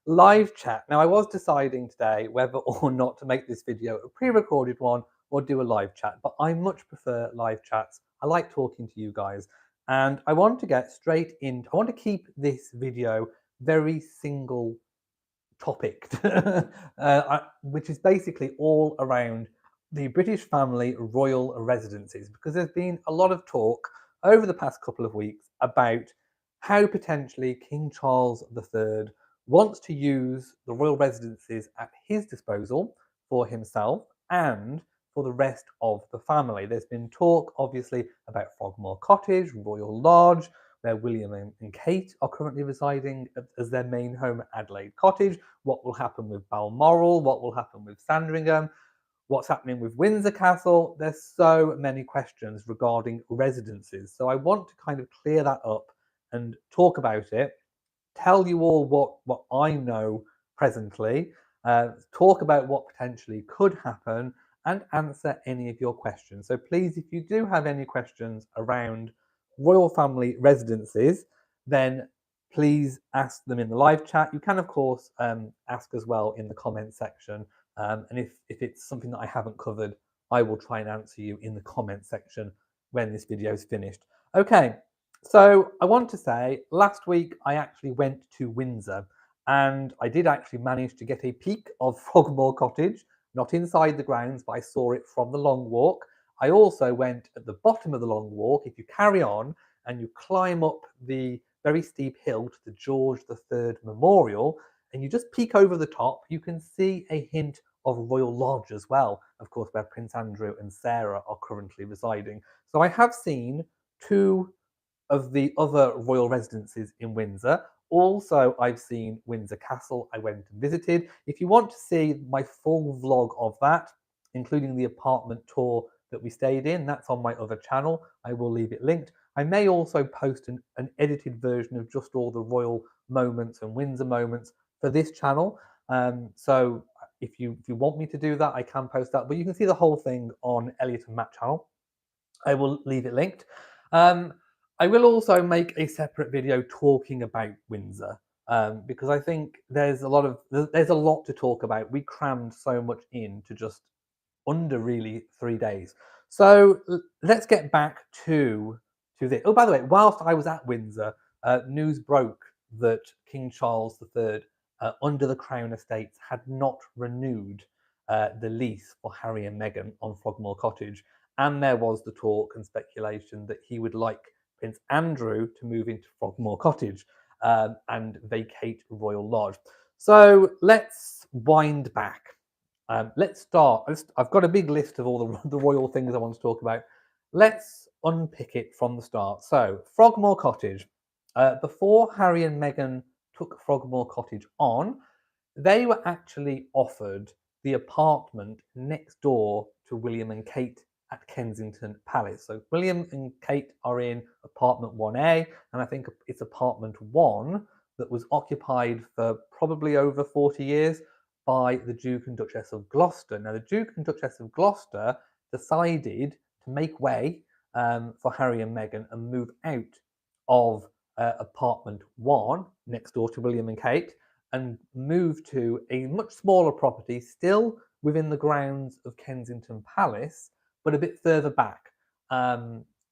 Live chat. Now, I was deciding today whether or not to make this video a pre-recorded one or do a live chat, but I much prefer live chats. I like talking to you guys, and I want to get straight in. I want to keep this video very single topic, which is basically all around the British family royal residences, because there's been a lot of talk over the past couple of weeks about how potentially King Charles III wants to use the royal residences at his disposal for himself and for the rest of the family. There's been talk, obviously, about Frogmore Cottage, Royal Lodge, where William and Kate are currently residing as their main home at Adelaide Cottage. What will happen with Balmoral? What will happen with Sandringham? What's happening with Windsor Castle? There's so many questions regarding residences. So I want to kind of clear that up and talk about it, tell you all what I know presently, talk about what potentially could happen, and answer any of your questions. So please, if you do have any questions around royal family residences, then please ask them in the live chat. You can, of course, ask as well in the comment section. And if it's something that I haven't covered, I will try and answer you in the comment section when this video is finished. Okay, so I want to say, last week I actually went to Windsor, and I did actually manage to get a peek of Frogmore Cottage, not inside the grounds, but I saw it from the long walk. I also went at the bottom of the long walk. If you carry on and you climb up the very steep hill to the George III Memorial, and you just peek over the top, you can see a hint of Royal Lodge as well, of course, where Prince Andrew and Sarah are currently residing. So I have seen two of the other royal residences in Windsor. Also, I've seen Windsor Castle. I went and visited. If you want to see my full vlog of that, including the apartment tour that we stayed in, that's on my other channel. I will leave it linked. I may also post an edited version of just all the royal moments and Windsor moments for this channel. So if you want me to do that, I can post that. But you can see the whole thing on Elliot and Matt channel. I will leave it linked. I will also make a separate video talking about Windsor, because I think there's a lot to talk about. We crammed so much into just under really 3 days. So let's get back to this. Oh, by the way, whilst I was at Windsor, news broke that King Charles III, under the Crown Estates, had not renewed the lease for Harry and Meghan on Frogmore Cottage. And there was the talk and speculation that he would like Prince Andrew to move into Frogmore Cottage and vacate Royal Lodge. So let's wind back. Let's start. I've got a big list of all the royal things I want to talk about. Let's unpick it from the start. So, Frogmore Cottage. Before Harry and Meghan took Frogmore Cottage on, they were actually offered the apartment next door to William and Kate at Kensington Palace. So William and Kate are in apartment 1A, and I think it's apartment 1 that was occupied for probably over 40 years by the Duke and Duchess of Gloucester. Now, the Duke and Duchess of Gloucester decided to make way for Harry and Meghan and move out of apartment 1 next door to William and Kate and move to a much smaller property, still within the grounds of Kensington Palace, but a bit further back,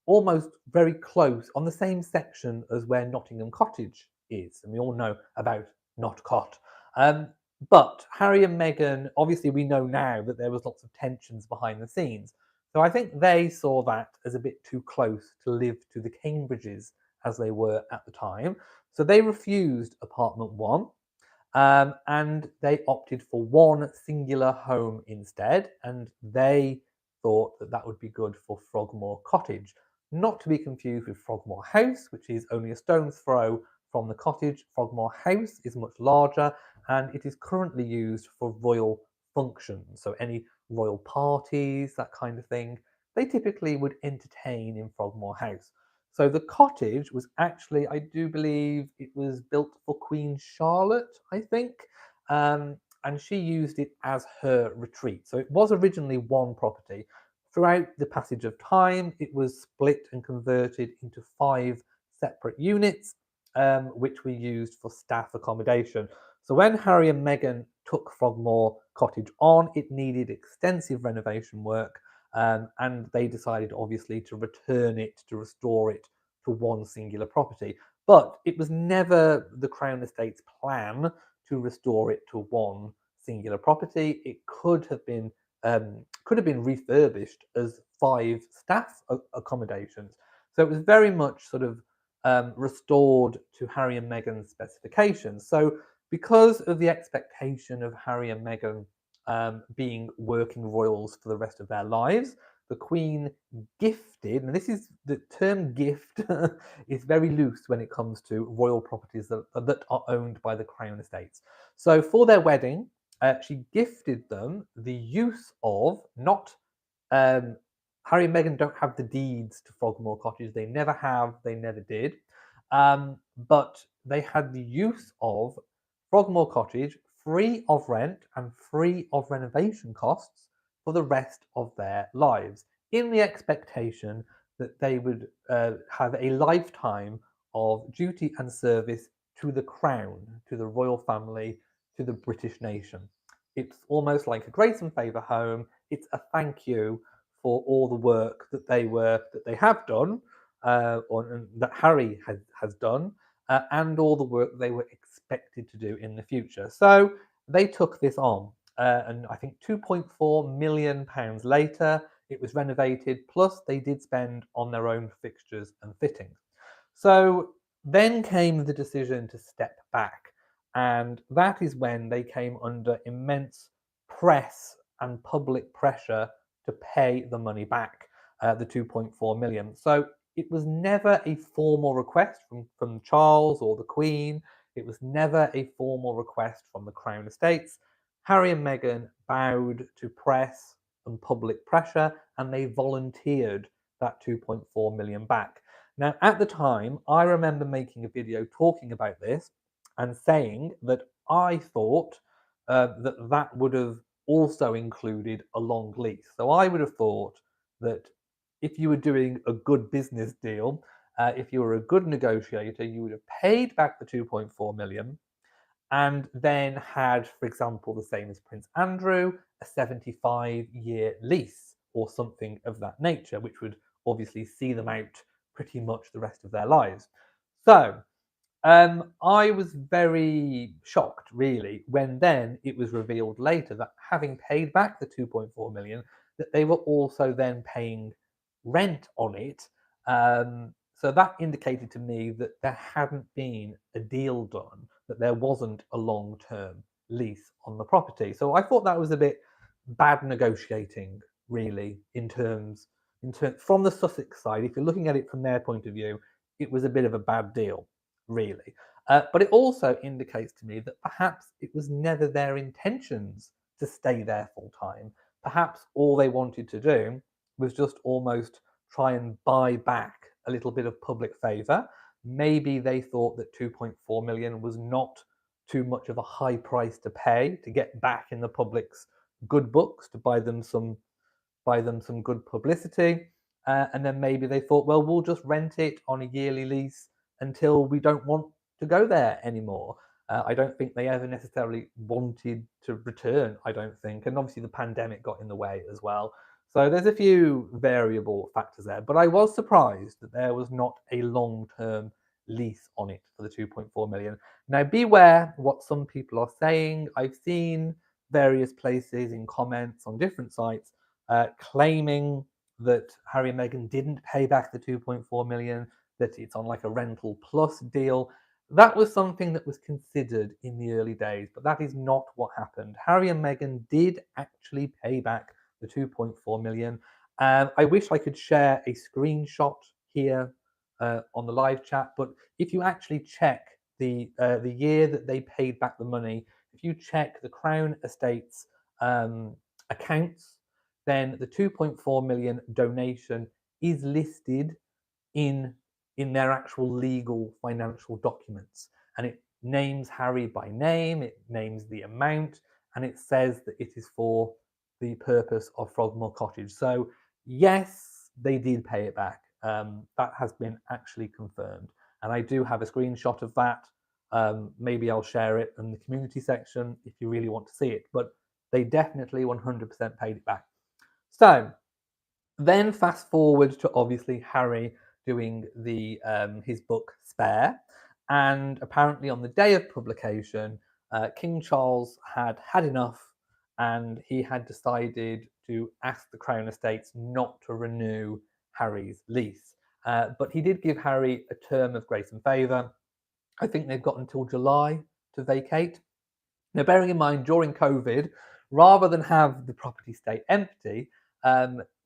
almost very close, on the same section as where Nottingham Cottage is. And we all know about Notcott. But Harry and Meghan, obviously we know now that there was lots of tensions behind the scenes. So I think they saw that as a bit too close to live to the Cambridges as they were at the time. So they refused apartment 1. And they opted for one singular home instead, and they thought that that would be good for Frogmore Cottage. Not to be confused with Frogmore House, which is only a stone's throw from the cottage. Frogmore House is much larger, and it is currently used for royal functions. So any royal parties, that kind of thing, they typically would entertain in Frogmore House. So the cottage was actually, I do believe it was built for Queen Charlotte, I think, and she used it as her retreat. So it was originally one property. Throughout the passage of time, it was split and converted into 5 separate units, which we used for staff accommodation. So when Harry and Meghan took Frogmore Cottage on, it needed extensive renovation work, and they decided, obviously, to return it, to restore it to one singular property. But it was never the Crown Estate's plan to restore it to one singular property. It could have been refurbished as 5 staff accommodations. So it was very much sort of restored to Harry and Meghan's specifications. So because of the expectation of Harry and Meghan being working royals for the rest of their lives, the Queen gifted, and this is the term gift is very loose when it comes to royal properties that are owned by the Crown Estates. So for their wedding, she gifted them the use of not Harry and Meghan don't have the deeds to Frogmore Cottage. They never have. They never did. But they had the use of Frogmore Cottage free of rent and free of renovation costs for the rest of their lives, in the expectation that they would have a lifetime of duty and service to the crown, to the royal family, to the British nation. It's almost like a grace and favour home. It's a thank you for all the work that they have done, or that Harry has done, and all the work they were expected to do in the future. So they took this on, and I think £2.4 million later, it was renovated. Plus, they did spend on their own fixtures and fittings. So then came the decision to step back, and that is when they came under immense press and public pressure to pay the money back, the 2.4 million. So it was never a formal request from Charles or the Queen. It was never a formal request from the Crown Estates. Harry and Meghan bowed to press and public pressure, and they volunteered that 2.4 million back. Now, at the time, I remember making a video talking about this and saying that I thought that would have also included a long lease. So I would have thought that if you were doing a good business deal, if you were a good negotiator, you would have paid back the 2.4 million and then had, for example, the same as Prince Andrew, a 75-year lease or something of that nature, which would obviously see them out pretty much the rest of their lives. So I was very shocked, really, when then it was revealed later that having paid back the 2.4 million, that they were also then paying rent on it. So that indicated to me that there hadn't been a deal done, that there wasn't a long-term lease on the property. So I thought that was a bit bad negotiating, really, in terms from the Sussex side. If you're looking at it from their point of view, it was a bit of a bad deal, really. But it also indicates to me that perhaps it was never their intentions to stay there full time. Perhaps all they wanted to do was just almost try and buy back a little bit of public favour. Maybe they thought that 2.4 million was not too much of a high price to pay to get back in the public's good books, to buy them some good publicity. And then maybe they thought, well, we'll just rent it on a yearly lease until we don't want to go there anymore. I don't think they ever necessarily wanted to return, I don't think. And obviously the pandemic got in the way as well. So there's a few variable factors there. But I was surprised that there was not a long-term lease on it for the 2.4 million. Now, beware what some people are saying. I've seen various places in comments on different sites claiming that Harry and Meghan didn't pay back the 2.4 million, that it's on like a rental plus deal. That was something that was considered in the early days, but that is not what happened. Harry and Meghan did actually pay back the 2.4 million. I wish I could share a screenshot here on the live chat, but if you actually check the year that they paid back the money, if you check the Crown Estate's accounts, then the 2.4 million donation is listed in their actual legal financial documents, and it names Harry by name, it names the amount, and it says that it is for the purpose of Frogmore Cottage. So yes, they did pay it back. That has been actually confirmed. and I do have a screenshot of that. Maybe I'll share it in the community section if you really want to see it, but they definitely 100% paid it back. So then fast forward to obviously Harry doing the his book Spare, and apparently on the day of publication, King Charles had had enough, and he had decided to ask the Crown Estates not to renew Harry's lease. But he did give Harry a term of grace and favour. I think they've got until July to vacate. Now, bearing in mind, during COVID, rather than have the property stay empty,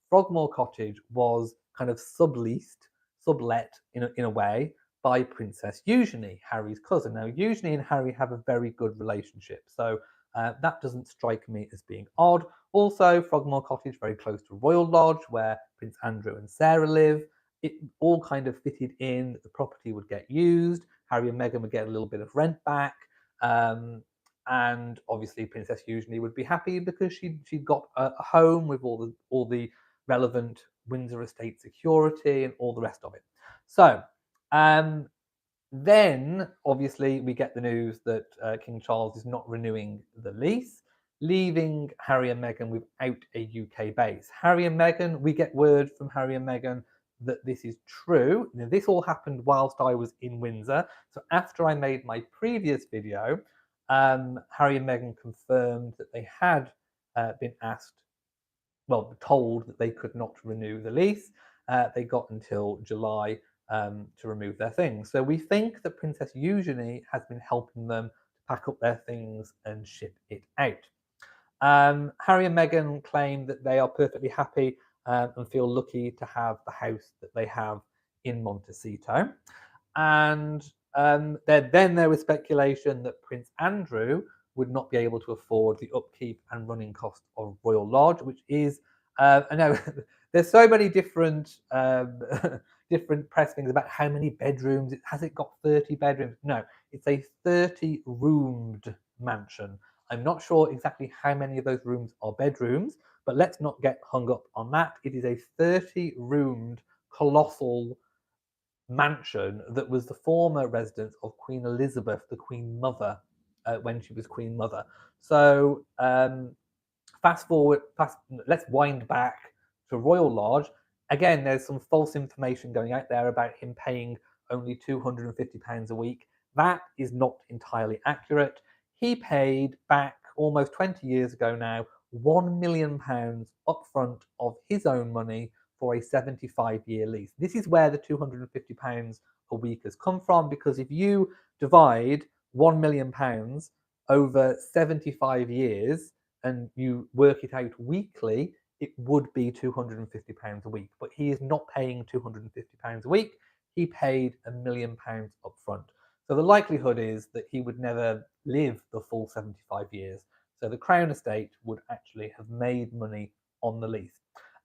Frogmore Cottage was kind of sublet in a way by Princess Eugenie, Harry's cousin. Now, Eugenie and Harry have a very good relationship, so that doesn't strike me as being odd. Also, Frogmore Cottage, very close to Royal Lodge, where Prince Andrew and Sarah live. It all kind of fitted in that the property would get used. Harry and Meghan would get a little bit of rent back. And obviously Princess Eugenie would be happy because she'd got a home with all the relevant Windsor estate security and all the rest of it. So then obviously we get the news that King Charles is not renewing the lease, leaving Harry and Meghan without a UK base. Harry and Meghan, we get word from Harry and Meghan that this is true. Now, this all happened whilst I was in Windsor. So after I made my previous video, Harry and Meghan confirmed that they had been told that they could not renew the lease. They got until July to remove their things. So we think that Princess Eugenie has been helping them to pack up their things and ship it out. Harry and Meghan claim that they are perfectly happy and feel lucky to have the house that they have in Montecito. And then there was speculation that Prince Andrew would not be able to afford the upkeep and running cost of Royal Lodge, which is, I know there's so many different different press things about how many bedrooms. Has it got 30 bedrooms? No, it's a 30-roomed mansion. I'm not sure exactly how many of those rooms are bedrooms, but let's not get hung up on that. It is a 30-roomed, colossal mansion that was the former residence of Queen Elizabeth, the Queen Mother, when she was Queen Mother. So let's wind back to Royal Lodge. Again, there's some false information going out there about him paying only £250 a week. That is not entirely accurate. He paid back almost 20 years ago now £1 million upfront of his own money for a 75-year lease. This is where the £250 a week has come from, because if you divide £1 million over 75 years and you work it out weekly, it would be £250 a week. But he is not paying £250 a week. He paid £1 million upfront. So the likelihood is that he would never live the full 75 years. So the Crown Estate would actually have made money on the lease.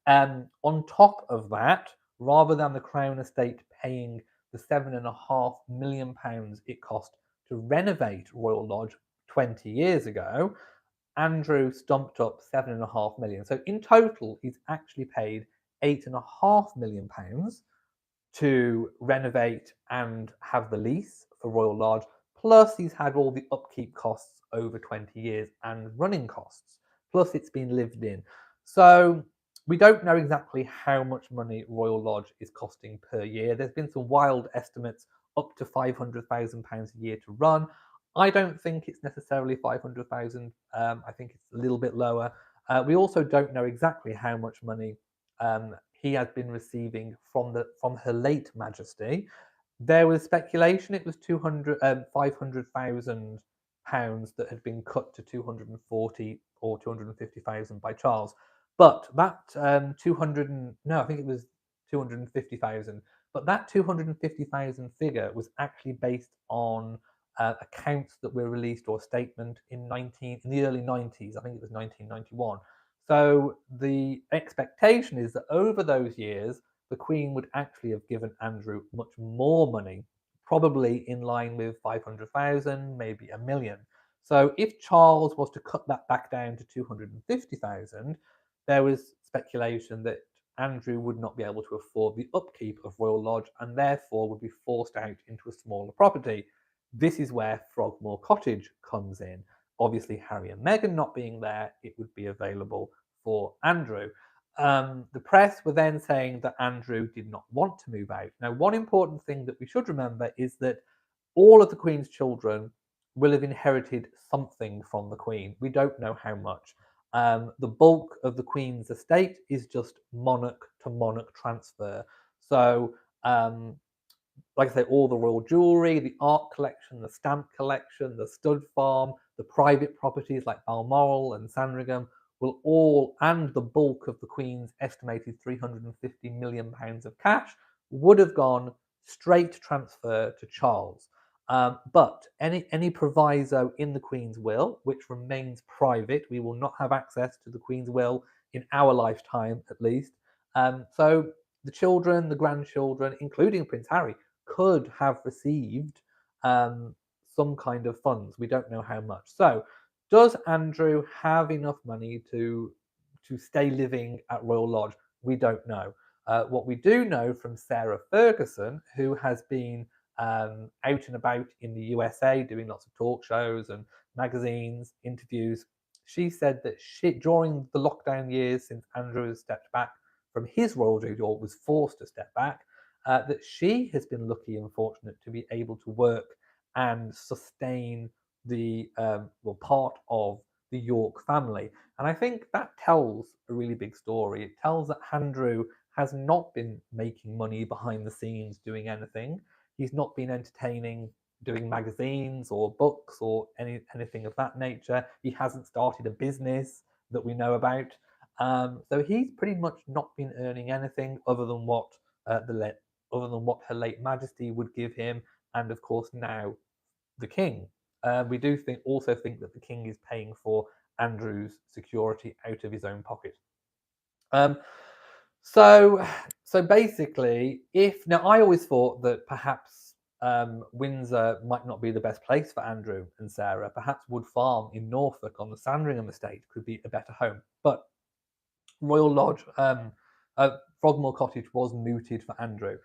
On top of that, rather than the Crown Estate paying the £7.5 million it cost to renovate Royal Lodge 20 years ago, Andrew stumped up £7.5 million. So in total, he's actually paid £8.5 million to renovate and have the lease for Royal Lodge. Plus, he's had all the upkeep costs over 20 years and running costs. Plus, it's been lived in. So we don't know exactly how much money Royal Lodge is costing per year. There's been some wild estimates up to £500,000 a year to run. I don't think it's necessarily 500,000. I think it's a little bit lower. We also don't know exactly how much money he has been receiving from her late Majesty. There was speculation it was 500,000 pounds that had been cut to 240 or 250,000 by Charles. But that 200 no, I think it was 250,000. But that 250,000 figure was actually based on accounts that were released, or a statement in the early 90s. I think it was 1991. So the expectation is that over those years, the Queen would actually have given Andrew much more money, probably in line with 500,000, maybe £1 million. So if Charles was to cut that back down to 250,000, there was speculation that Andrew would not be able to afford the upkeep of Royal Lodge and therefore would be forced out into a smaller property. This is where Frogmore Cottage comes in. Obviously, Harry and Meghan not being there, it would be available for Andrew. The press were then saying that Andrew did not want to move out. Now, one important thing that we should remember is that all of the Queen's children will have inherited something from the Queen. We don't know how much. The bulk of the Queen's estate is just monarch to monarch transfer. So, like I say, all the royal jewellery, the art collection, the stamp collection, the stud farm, the private properties like Balmoral and Sandringham will all, and the bulk of the Queen's estimated £350 million of cash, would have gone straight transfer to Charles. But any proviso in the Queen's will, which remains private, we will not have access to the Queen's will in our lifetime at least. So the children, the grandchildren, including Prince Harry, could have received some kind of funds. We don't know how much. So, does Andrew have enough money to stay living at Royal Lodge? We don't know. What we do know from Sarah Ferguson, who has been out and about in the USA doing lots of talk shows and magazines, interviews, she said that during the lockdown years since Andrew has stepped back from his royal duty or was forced to step back, that she has been lucky and fortunate to be able to work and sustain the part of the York family. And I think that tells a really big story. It tells that Andrew has not been making money behind the scenes doing anything. He's not been entertaining, doing magazines or books or anything of that nature. He hasn't started a business that we know about. So he's pretty much not been earning anything other than what her late Majesty would give him, and of course now the King. We do also think that the King is paying for Andrew's security out of his own pocket. Um, so basically, if now I always thought that perhaps Windsor might not be the best place for Andrew and Sarah. Perhaps Wood Farm in Norfolk on the Sandringham estate could be a better home, but Royal Lodge, Frogmore Cottage was mooted for Andrew.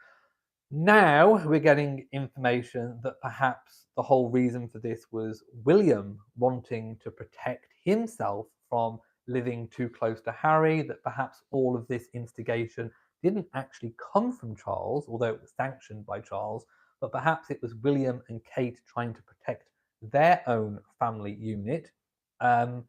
Now we're getting information that perhaps the whole reason for this was William wanting to protect himself from living too close to Harry, that perhaps all of this instigation didn't actually come from Charles, although it was sanctioned by Charles, but perhaps it was William and Kate trying to protect their own family unit, and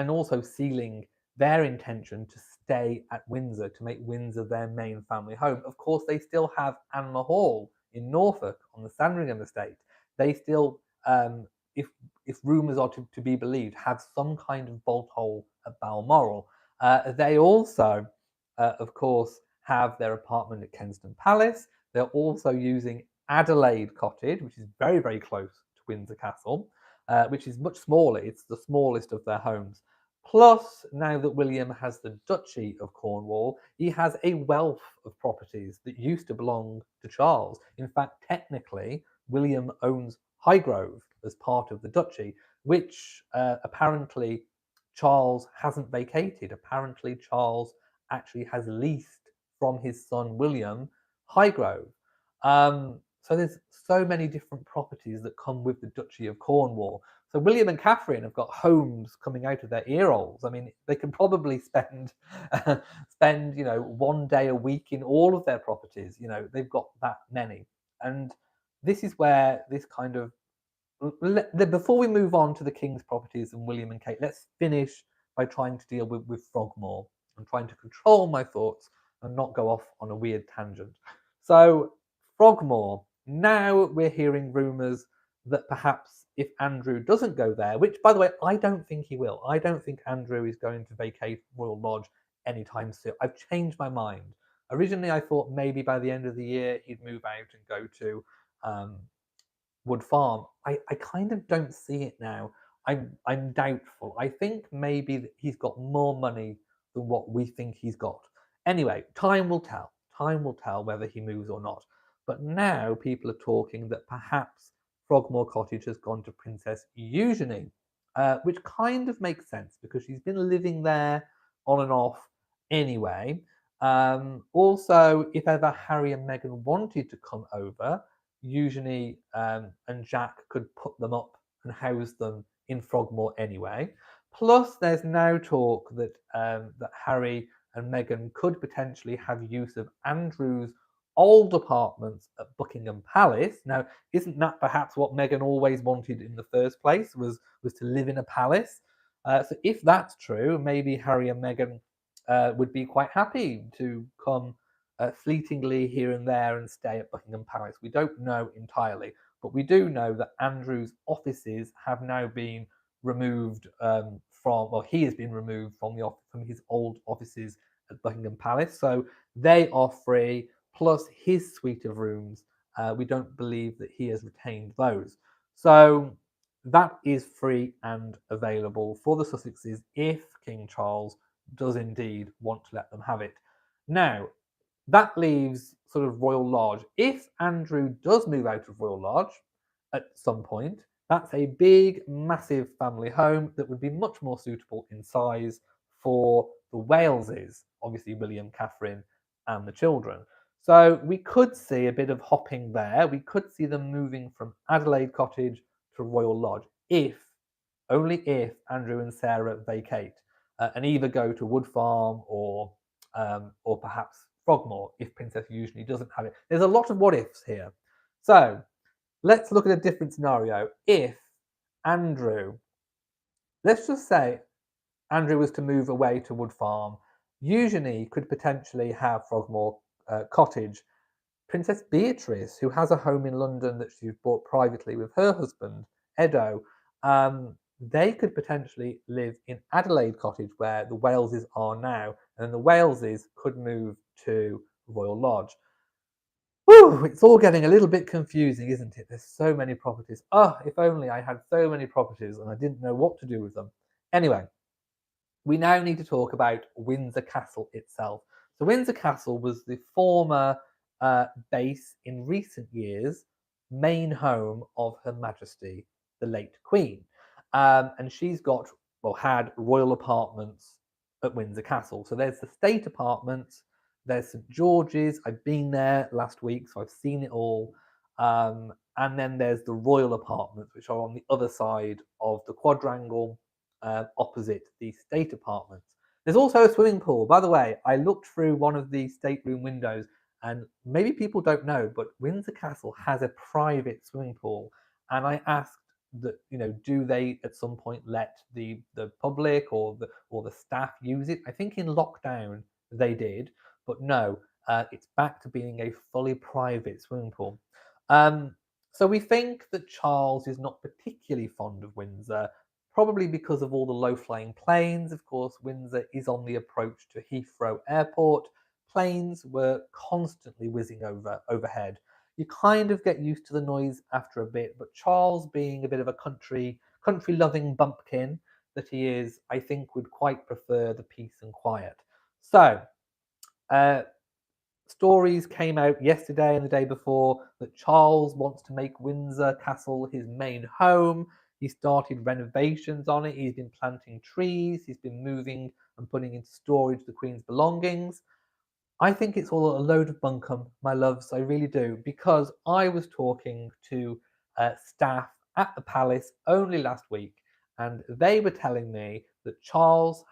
also sealing their intention to stay at Windsor, to make Windsor their main family home. Of course, they still have Anmer Hall in Norfolk on the Sandringham estate. They still, if rumours are to be believed, have some kind of bolt hole at Balmoral. They also, of course, have their apartment at Kensington Palace. They're also using Adelaide Cottage, which is very, very close to Windsor Castle, which is much smaller. It's the smallest of their homes. Plus, now that William has the Duchy of Cornwall, he has a wealth of properties that used to belong to Charles. In fact, technically, William owns Highgrove as part of the Duchy, which apparently Charles hasn't vacated. Apparently, Charles actually has leased from his son William Highgrove. So there's so many different properties that come with the Duchy of Cornwall. So William and Catherine have got homes coming out of their ear holes. I mean, they can probably spend one day a week in all of their properties. They've got that many, and this is where this kind of before we move on to the King's properties and William and Kate, let's finish by trying to deal with Frogmore and trying to control my thoughts and not go off on a weird tangent. So Frogmore. Now we're hearing rumours that perhaps if Andrew doesn't go there, which by the way, I don't think he will. I don't think Andrew is going to vacate Royal Lodge anytime soon. I've changed my mind. Originally, I thought maybe by the end of the year he'd move out and go to Wood Farm. I kind of don't see it now. I'm doubtful. I think maybe that he's got more money than what we think he's got. Anyway, time will tell. Time will tell whether he moves or not. But now people are talking that perhaps Frogmore Cottage has gone to Princess Eugenie, which kind of makes sense because she's been living there on and off anyway. Also, if ever Harry and Meghan wanted to come over, usually and Jack could put them up and house them in Frogmore anyway. Plus, there's now talk that that Harry and Meghan could potentially have use of Andrew's old apartments at Buckingham Palace. Now, isn't that perhaps what Meghan always wanted in the first place? Was to live in a palace. So, if that's true, maybe Harry and Meghan would be quite happy to come fleetingly here and there and stay at Buckingham Palace. We don't know entirely, but we do know that Andrew's offices have now been removed well, he has been removed from his old offices at Buckingham Palace, so they are free. Plus his suite of rooms, we don't believe that he has retained those. So that is free and available for the Sussexes if King Charles does indeed want to let them have it. Now, that leaves sort of Royal Lodge. If Andrew does move out of Royal Lodge at some point, that's a big, massive family home that would be much more suitable in size for the Waleses, obviously William, Catherine, and the children. So we could see a bit of hopping there. We could see them moving from Adelaide Cottage to Royal Lodge if, only if Andrew and Sarah vacate and either go to Wood Farm or perhaps Frogmore if Princess usually doesn't have it. There's a lot of what ifs here. So let's look at a different scenario. If Andrew, let's just say Andrew was to move away to Wood Farm, usually could potentially have Frogmore Cottage. Princess Beatrice, who has a home in London that she's bought privately with her husband, Edo, they could potentially live in Adelaide Cottage, where the Waleses are now, and the Waleses could move to Royal Lodge. Whew, it's all getting a little bit confusing, isn't it? There's so many properties. Oh, if only I had so many properties and I didn't know what to do with them. Anyway, we now need to talk about Windsor Castle itself. So Windsor Castle was the former base in recent years, main home of Her Majesty, the late Queen. And she's got, well, had royal apartments at Windsor Castle. So there's the state apartments, there's St George's. I've been there last week, so I've seen it all. And then there's the royal apartments, which are on the other side of the quadrangle opposite the state apartments. There's also a swimming pool. By the way, I looked through one of the stateroom windows, and maybe people don't know, but Windsor Castle has a private swimming pool. And I asked that, do they at some point let the public or the staff use it? I think in lockdown they did, but no, it's back to being a fully private swimming pool. So we think that Charles is not particularly fond of Windsor, probably because of all the low-flying planes. Of course, Windsor is on the approach to Heathrow Airport. Planes were constantly whizzing overhead. You kind of get used to the noise after a bit, but Charles, being a bit of a country-loving bumpkin that he is, I think would quite prefer the peace and quiet. So, stories came out yesterday and the day before that Charles wants to make Windsor Castle his main home. He started renovations on it. He's been planting trees. He's been moving and putting into storage the Queen's belongings. I think it's all a load of bunkum, my loves. I really do, because I was talking to staff at the palace only last week, and they were telling me that Charles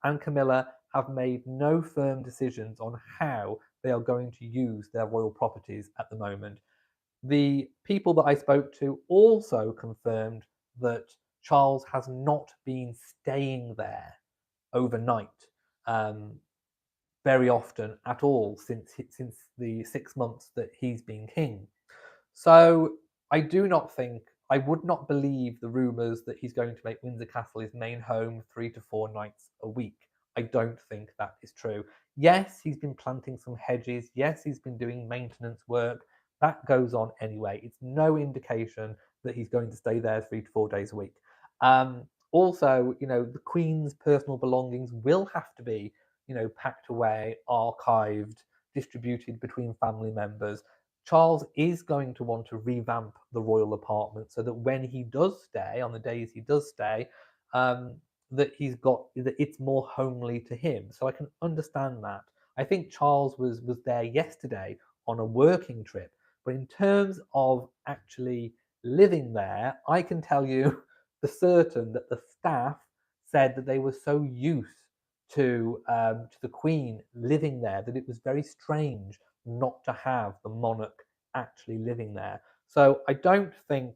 and Camilla have made no firm decisions on how they are going to use their royal properties at the moment. The people that I spoke to also confirmed that Charles has not been staying there overnight very often at all since the 6 months that he's been king. So I would not believe the rumours that he's going to make Windsor Castle his main home 3 to 4 nights a week. I don't think that is true. Yes, he's been planting some hedges. Yes, he's been doing maintenance work. That goes on anyway. It's no indication that he's going to stay there 3 to 4 days a week. Also, the Queen's personal belongings will have to be, packed away, archived, distributed between family members. Charles is going to want to revamp the royal apartment so that when he does stay, on the days he does stay, that it's more homely to him. So I can understand that. I think Charles was there yesterday on a working trip, but in terms of actually living there, I can tell you for certain that the staff said that they were so used to the Queen living there that it was very strange not to have the monarch actually living there. So I don't think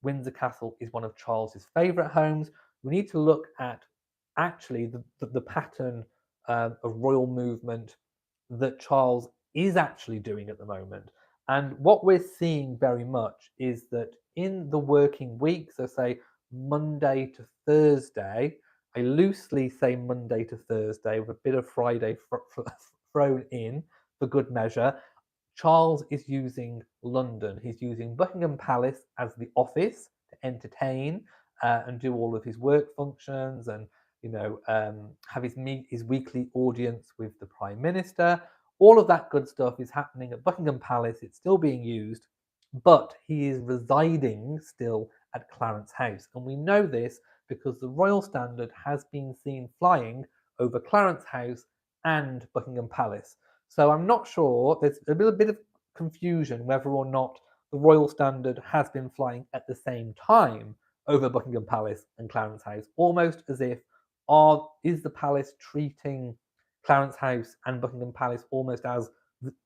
Windsor Castle is one of Charles's favourite homes. We need to look at actually the pattern of royal movement that Charles is actually doing at the moment. And what we're seeing very much is that in the working week, so say Monday to Thursday, I loosely say Monday to Thursday with a bit of Friday thrown in for good measure. Charles is using London. He's using Buckingham Palace as the office to entertain and do all of his work functions, and have his weekly audience with the Prime Minister. All of that good stuff is happening at Buckingham Palace. It's still being used, but he is residing still at Clarence House, and we know this because the Royal Standard has been seen flying over Clarence House and Buckingham Palace. So I'm not sure. There's a little bit of confusion whether or not the Royal Standard has been flying at the same time over Buckingham Palace and Clarence House, almost as if is the palace treating Clarence House and Buckingham Palace almost as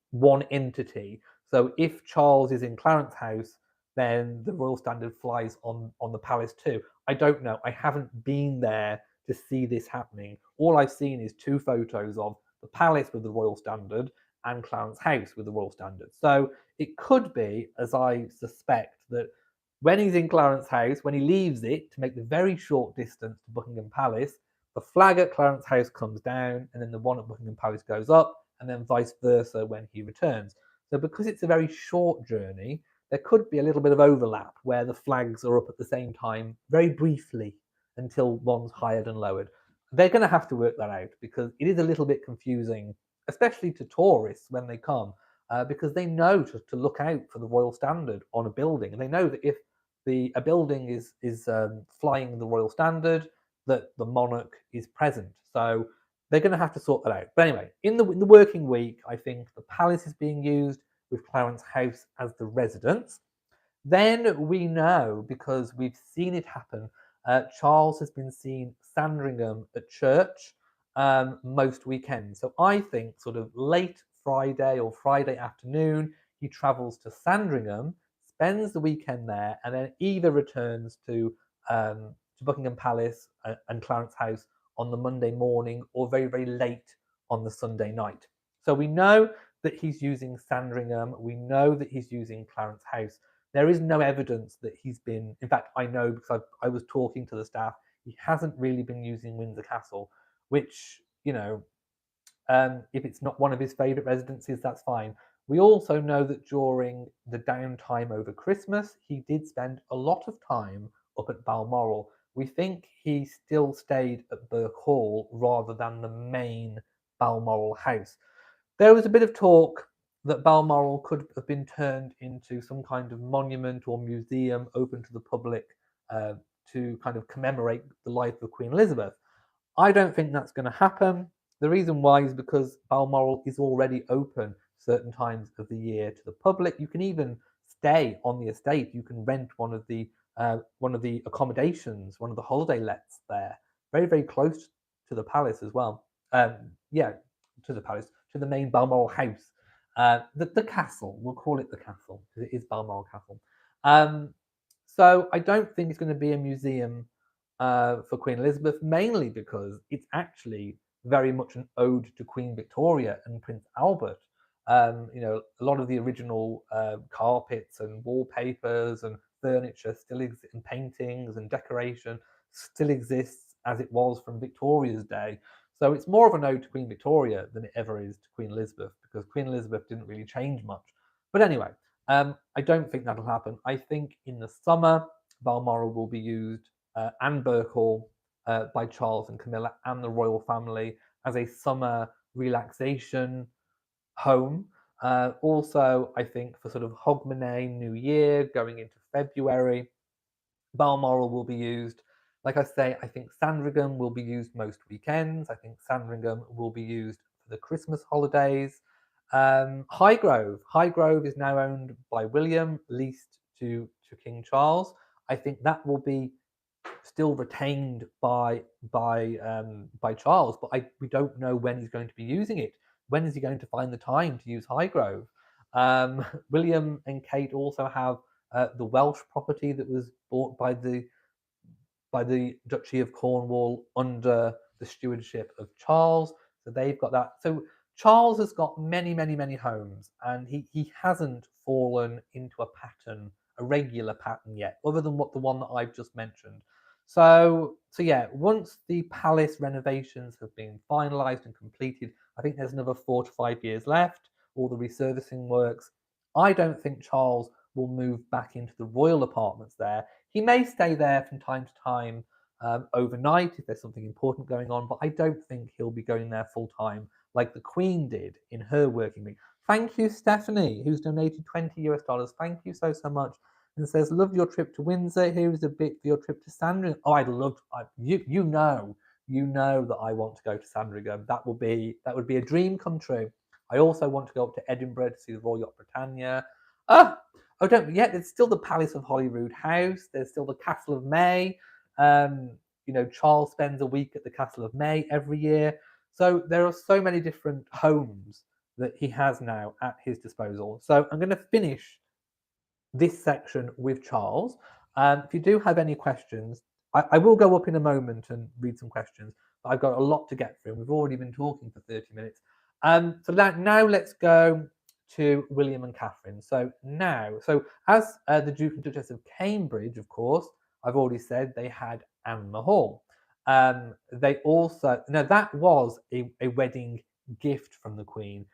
one entity. So if Charles is in Clarence House, then the Royal Standard flies on the palace too. I don't know. I haven't been there to see this happening. All I've seen is two photos of the palace with the Royal Standard and Clarence House with the Royal Standard. So it could be, as I suspect, that when he's in Clarence House, when he leaves it to make the very short distance to Buckingham Palace, the flag at Clarence House comes down, and then the one at Buckingham Palace goes up, and then vice versa when he returns. So because it's a very short journey, there could be a little bit of overlap where the flags are up at the same time, very briefly, until one's hired and lowered. They're going to have to work that out because it is a little bit confusing, especially to tourists when they come, because they know to look out for the Royal Standard on a building, and they know that if a building is flying the Royal Standard, that the monarch is present. So they're going to have to sort that out. But anyway, in the working week, I think the palace is being used with Clarence House as the residence. Then we know, because we've seen it happen, Charles has been seen Sandringham at church most weekends. So I think sort of late Friday or Friday afternoon, he travels to Sandringham, spends the weekend there, and then either returns to Buckingham Palace and Clarence House on the Monday morning or very, very late on the Sunday night. So we know that he's using Sandringham. We know that he's using Clarence House. There is no evidence that he's been, in fact, I know because I was talking to the staff, he hasn't really been using Windsor Castle, which, if it's not one of his favourite residences, that's fine. We also know that during the downtime over Christmas, he did spend a lot of time up at Balmoral. We think he still stayed at Burke Hall rather than the main Balmoral house. There was a bit of talk that Balmoral could have been turned into some kind of monument or museum open to the public uh, to kind of commemorate the life of Queen Elizabeth. I don't think that's going to happen. The reason why is because Balmoral is already open certain times of the year to the public. You can even stay on the estate. You can rent one of the accommodations, one of the holiday lets there, very very close to the palace as well. Yeah, to the palace, to the main Balmoral house, the castle. We'll call it the castle because it is Balmoral Castle. Um, so I don't think it's going to be a museum for Queen Elizabeth, mainly because it's actually very much an ode to Queen Victoria and Prince Albert. A lot of the original carpets and wallpapers and furniture still exist, and paintings and decoration still exists as it was from Victoria's day. So it's more of an ode to Queen Victoria than it ever is to Queen Elizabeth, because Queen Elizabeth didn't really change much. But anyway, I don't think that'll happen. I think in the summer, Balmoral will be used and Burke Hall by Charles and Camilla and the royal family as a summer relaxation home. Also, I think for sort of Hogmanay New Year going into February, Balmoral will be used. Like I say, I think Sandringham will be used most weekends. I think Sandringham will be used for the Christmas holidays. Highgrove is now owned by William, leased to King Charles. I think that will be still retained by Charles, but we don't know when he's going to be using it. When is he going to find the time to use Highgrove? William and Kate also have the Welsh property that was bought by the Duchy of Cornwall under the stewardship of Charles. So they've got that. So Charles has got many, many, many homes, and he hasn't fallen into a pattern, a regular pattern yet, other than the one that I've just mentioned. So yeah, once the palace renovations have been finalised and completed, I think there's another 4 to 5 years left. All the resurfacing works. I don't think Charles will move back into the royal apartments there. He may stay there from time to time overnight if there's something important going on, but I don't think he'll be going there full time like the Queen did in her working week. Thank you, Stephanie, who's donated $20 US. Thank you so much. And says, love your trip to Windsor. Here is a bit for your trip to Sandringham. Oh, you know that I want to go to Sandringham. That would be a dream come true. I also want to go up to Edinburgh to see the Royal Yacht Britannia. Oh, don't forget, there's still the Palace of Holyrood House. There's still the Castle of May. Charles spends a week at the Castle of May every year. So there are so many different homes that he has now at his disposal. So I'm going to finish this section with Charles. If you do have any questions, I will go up in a moment and read some questions, but I've got a lot to get through. We've already been talking for 30 minutes. So now let's go to William and Catherine. So as the Duke and Duchess of Cambridge, of course, I've already said they had Anne Hall. They also, now that was a wedding gift from the Queen.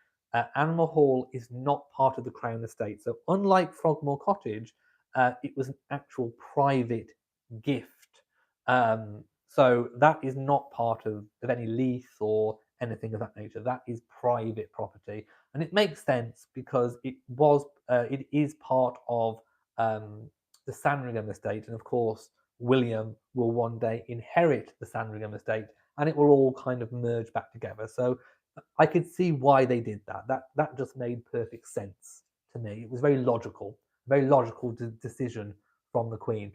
Anne Hall is not part of the Crown estate. So unlike Frogmore Cottage, it was an actual private gift. So that is not part of any lease or anything of that nature. That is private property. And it makes sense because it is part of the Sandringham estate. And of course, William will one day inherit the Sandringham estate and it will all kind of merge back together. So I could see why they did that. That just made perfect sense to me. It was very logical decision from the Queen.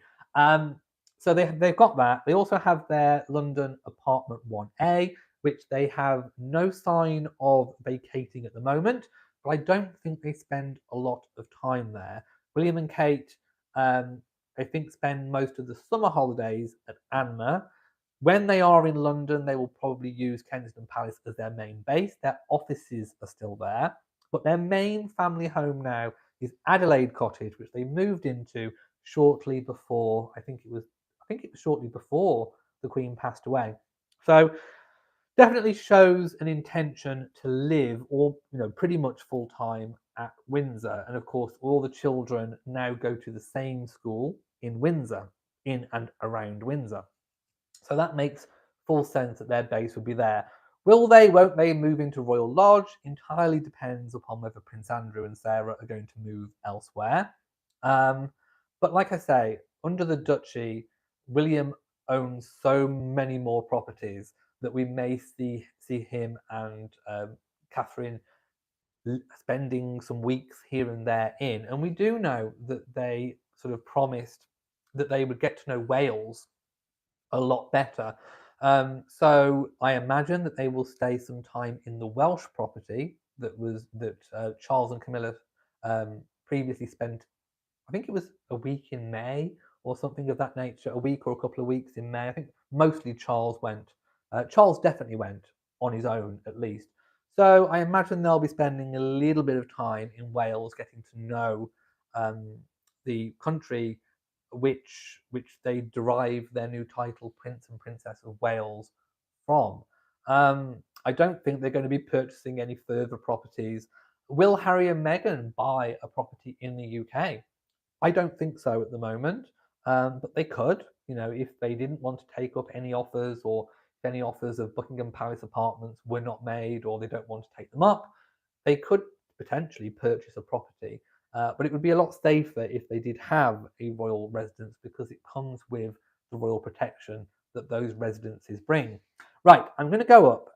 So they've got that. They also have their London apartment 1A, which they have no sign of vacating at the moment, but I don't think they spend a lot of time there. William and Kate, I think, spend most of the summer holidays at Anmer. When they are in London, they will probably use Kensington Palace as their main base. Their offices are still there, but their main family home now is Adelaide Cottage, which they moved into shortly before, I think it was shortly before the Queen passed away. So definitely shows an intention to live pretty much full time at Windsor. And of course, all the children now go to the same school in Windsor, in and around Windsor. So that makes full sense that their base would be there. Will they, won't they move into Royal Lodge? Entirely depends upon whether Prince Andrew and Sarah are going to move elsewhere. But like I say, under the Duchy, William owns so many more properties that we may see him and Catherine spending some weeks here and there in. And we do know that they sort of promised that they would get to know Wales a lot better. So I imagine that they will stay some time in the Welsh property that Charles and Camilla previously spent. I think it was a week in May or something of that nature, a week or a couple of weeks in May. I think mostly Charles went. Charles definitely went on his own, at least. So I imagine they'll be spending a little bit of time in Wales, getting to know the country which they derive their new title, Prince and Princess of Wales, from. I don't think they're going to be purchasing any further properties. Will Harry and Meghan buy a property in the UK? I don't think so at the moment, but they could, if they didn't want to take up any offers, or if any offers of Buckingham Palace apartments were not made, or they don't want to take them up, they could potentially purchase a property. But it would be a lot safer if they did have a royal residence, because it comes with the royal protection that those residences bring. Right, I'm going to go up.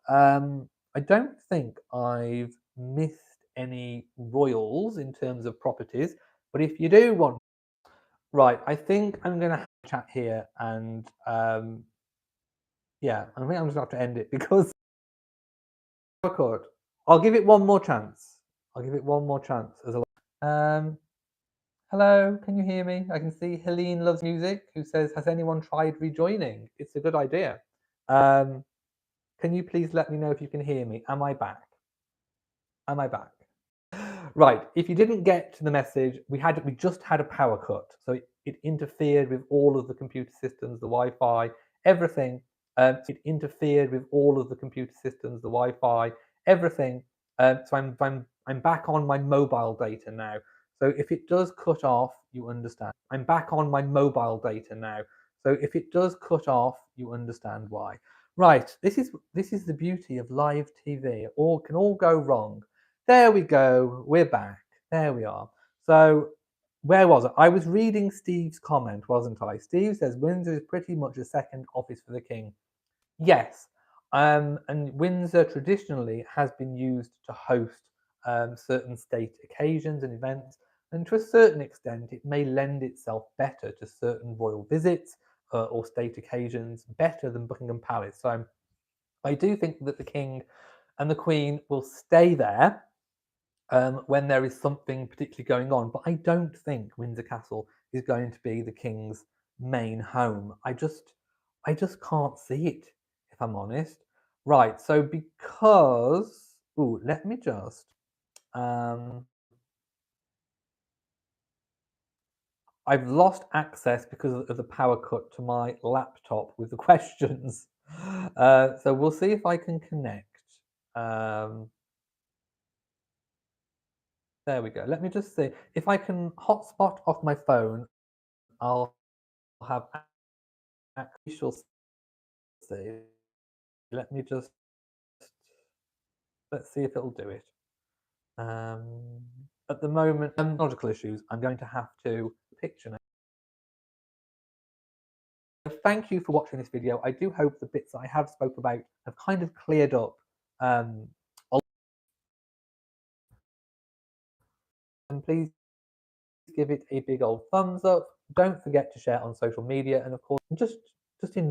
I don't think I've missed any royals in terms of properties, but if you do want, right, I think I'm going to have a chat here and yeah, I think I'm just going to have to end it because record. I'll give it one more chance. I'll give it one more chance as a hello, can you hear me? I can see Helene loves music who says, has anyone tried rejoining? It's a good idea. Can you please let me know if you can hear me? Am I back? Am I back? Right. If you didn't get to the message, we just had a power cut, so it interfered with all of the computer systems, the Wi-Fi, everything. It interfered with all of the computer systems, the Wi-Fi, everything. So I'm back on my mobile data now. So if it does cut off, you understand. I'm back on my mobile data now. So if it does cut off, you understand why. Right. This is the beauty of live TV. All can all go wrong. There we go. We're back. There we are. So where was it? I was reading Steve's comment, wasn't I? Steve says Windsor is pretty much a second office for the king. Yes. And Windsor traditionally has been used to host certain state occasions and events. And to a certain extent, it may lend itself better to certain royal visits or state occasions better than Buckingham Palace. So I do think that the king and the queen will stay there when there is something particularly going on. But I don't think Windsor Castle is going to be the king's main home. I just can't see it, if I'm honest. Right. So because, ooh, let me just. I've lost access because of the power cut to my laptop with the questions. So we'll see if I can connect. There we go. Let me just see if I can hotspot off my phone. I'll have we shall see. Let me just let's see if it'll do it. At the moment, logical issues. I'm going to have to picture now. Thank you for watching this video. I do hope the bits that I have spoke about have kind of cleared up. And please give it a big old thumbs up. Don't forget to share on social media, and of course, just enjoy.